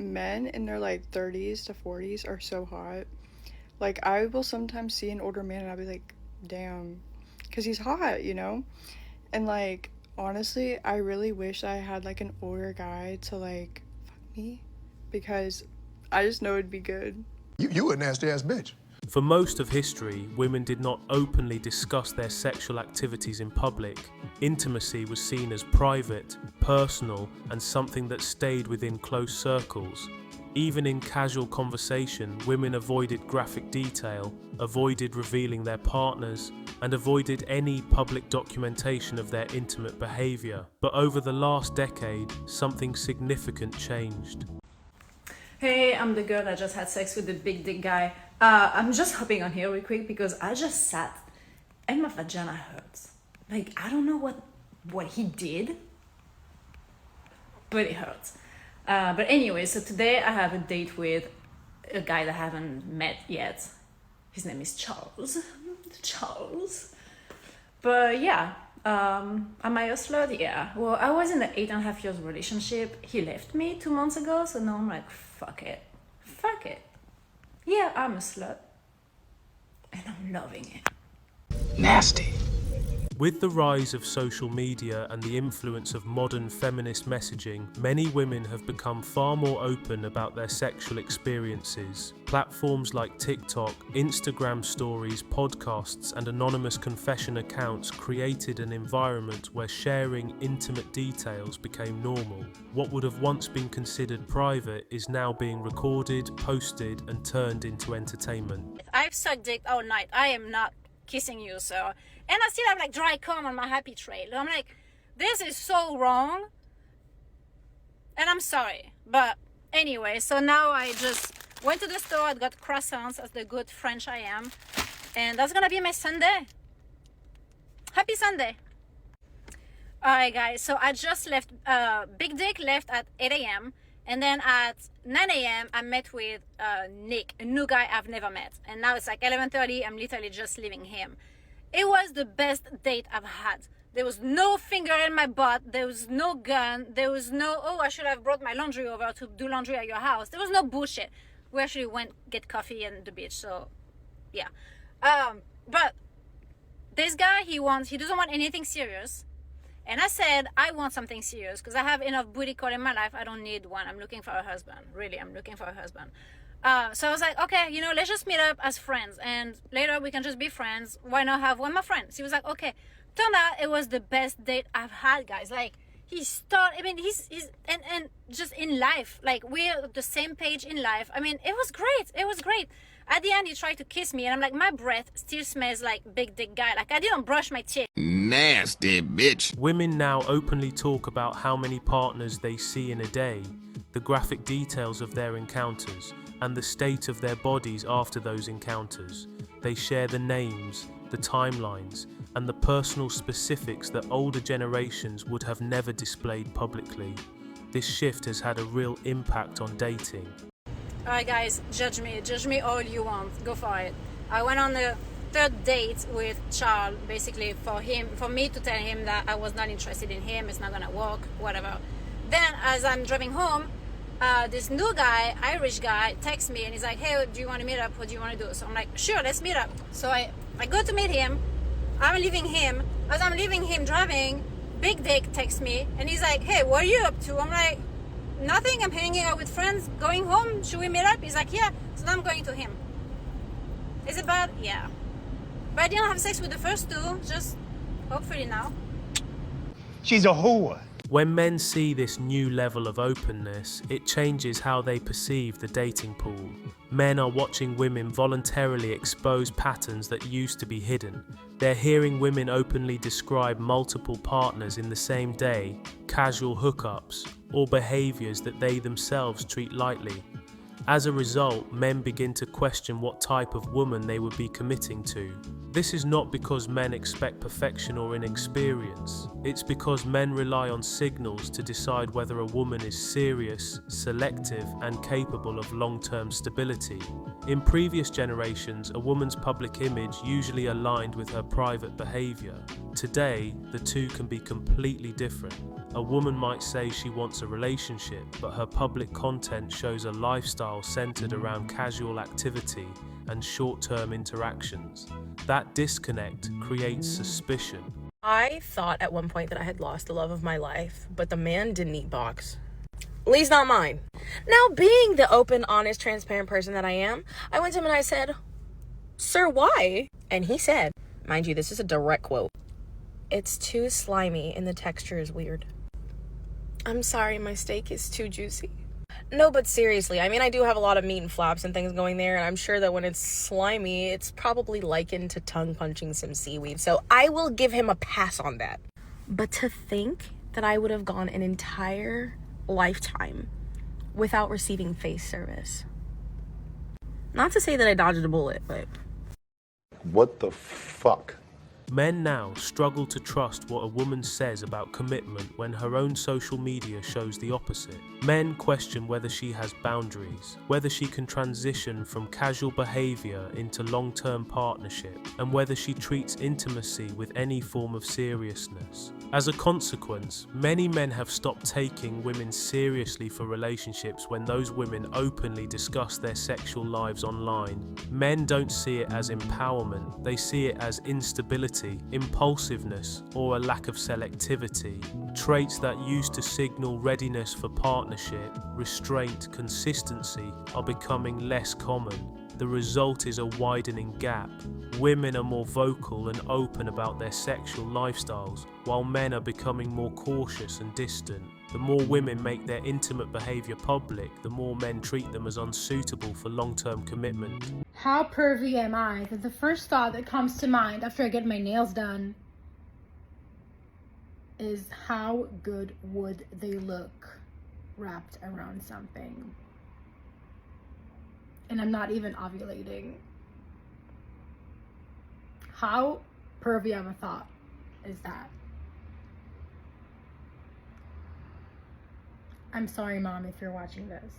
men in their like 30s to 40s are so hot. Like, I will sometimes see an older man and I'll be like, damn, because he's hot, you know? And like, honestly, I really wish I had like an older guy to like fuck me, because I just know it'd be good. You a nasty ass bitch. For most of history, women did not openly discuss their sexual activities in public. Intimacy was seen as private, personal, and something that stayed within close circles. Even in casual conversation, women avoided graphic detail, avoided revealing their partners, and avoided any public documentation of their intimate behavior. But over the last decade, something significant changed. Hey, I'm the girl that just had sex with the big dick guy. I'm just hopping on here real quick because I just sat and my vagina hurts. Like, I don't know what he did, but it hurts. But anyway, so today I have a date with a guy that I haven't met yet. His name is Charles. Charles. But yeah, am I a slut? Yeah. Well, I was in an 8.5 years relationship. He left me 2 months ago, so now I'm like, fuck it. Fuck it. Yeah, I'm a slut. And I'm loving it. Nasty. With the rise of social media and the influence of modern feminist messaging, many women have become far more open about their sexual experiences. Platforms like TikTok, Instagram stories, podcasts, and anonymous confession accounts created an environment where sharing intimate details became normal. What would have once been considered private is now being recorded, posted, and turned into entertainment. I've sucked dick all night. I am not kissing you, sir. And I still have like dry cum on my happy trail. I'm like, this is so wrong. And I'm sorry. But anyway, so now I just went to the store. I got croissants, as the good French I am. And that's gonna be my Sunday. Happy Sunday. Alright guys, so I just left, Big Dick left at 8 a.m. And then at 9 a.m. I met with Nick, a new guy I've never met. And now it's like 11:30, I'm literally just leaving him. It was the best date I've had. There was no finger in my butt. There was no gun. There was no, oh, I should have brought my laundry over to do laundry at your house. There was no bullshit. We actually went get coffee on the beach, so yeah. But this guy, he doesn't want anything serious. And I said, I want something serious because I have enough booty call in my life. I don't need one. I'm looking for a husband. Really, I'm looking for a husband. So I was like, okay, let's just meet up as friends. And later we can just be friends. Why not have one of my friends? He was like, okay. Turned out it was the best date I've had, guys. Like, he's and just in life. Like, we're the same page in life. I mean, it was great. It was great. At the end, he tried to kiss me. And I'm like, my breath still smells like big dick guy. Like, I didn't brush my teeth. Nasty bitch. Women now openly talk about how many partners they see in a day, the graphic details of their encounters, and the state of their bodies after those encounters. They share the names, the timelines, and the personal specifics that older generations would have never displayed publicly. This shift has had a real impact on dating. Alright guys, judge me all you want, go for it. I went on the third date with Charles, basically for me to tell him that I was not interested in him, it's not gonna work, whatever. Then as I'm driving home, this new guy, Irish guy, texts me and he's like, hey, do you want to meet up? What do you want to do? So I'm like, sure, let's meet up. So I go to meet him. I'm leaving him. As I'm leaving him driving, Big Dick texts me and he's like, hey, what are you up to? I'm like, nothing. I'm hanging out with friends, going home. Should we meet up? He's like, yeah. So now I'm going to him. Is it bad? Yeah. But I didn't have sex with the first two. Just hopefully now. She's a whore. When men see this new level of openness, it changes how they perceive the dating pool. Men are watching women voluntarily expose patterns that used to be hidden. They're hearing women openly describe multiple partners in the same day, casual hookups, or behaviors that they themselves treat lightly. As a result, men begin to question what type of woman they would be committing to. This is not because men expect perfection or inexperience. It's because men rely on signals to decide whether a woman is serious, selective, and capable of long-term stability. In previous generations, a woman's public image usually aligned with her private behavior. Today, the two can be completely different. A woman might say she wants a relationship, but her public content shows a lifestyle centered around casual activity and short-term interactions. That disconnect creates suspicion. I thought at one point that I had lost the love of my life, but the man didn't eat box. At least not mine. Now, being the open, honest, transparent person that I am, I went to him and I said, "Sir, why?" And he said, mind you, this is a direct quote, "It's too slimy and the texture is weird." I'm sorry, my steak is too juicy. No, but seriously, I mean, I do have a lot of meat and flaps and things going there, and I'm sure that when it's slimy, it's probably likened to tongue punching some seaweed. So I will give him a pass on that. But to think that I would have gone an entire lifetime without receiving face service. Not to say that I dodged a bullet, but... What the fuck? Men now struggle to trust what a woman says about commitment when her own social media shows the opposite. Men question whether she has boundaries, whether she can transition from casual behavior into long-term partnership, and whether she treats intimacy with any form of seriousness. As a consequence, many men have stopped taking women seriously for relationships when those women openly discuss their sexual lives online. Men don't see it as empowerment, they see it as instability, impulsiveness, or a lack of selectivity. Traits that used to signal readiness for partnership, restraint, consistency are becoming less common. The result is a widening gap. Women are more vocal and open about their sexual lifestyles, while men are becoming more cautious and distant. The more women make their intimate behavior public, the more men treat them as unsuitable for long-term commitment. How pervy am I that the first thought that comes to mind after I get my nails done is how good would they look wrapped around something? And I'm not even ovulating. How pervy of a thought is that? I'm sorry, Mom, if you're watching this.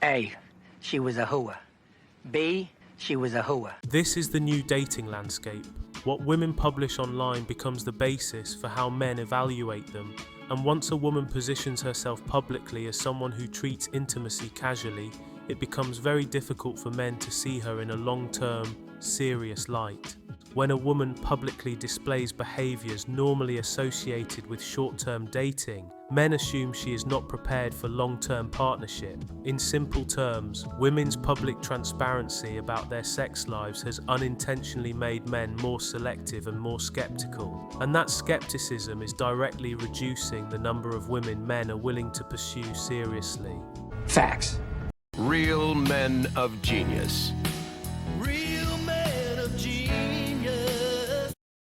A, she was a hooah. B, she was a hooah. This is the new dating landscape. What women publish online becomes the basis for how men evaluate them. And once a woman positions herself publicly as someone who treats intimacy casually, it becomes very difficult for men to see her in a long-term, serious light. When a woman publicly displays behaviours normally associated with short-term dating, men assume she is not prepared for long-term partnership. In simple terms, women's public transparency about their sex lives has unintentionally made men more selective and more skeptical. And that skepticism is directly reducing the number of women men are willing to pursue seriously. Facts. Real men of genius. Real men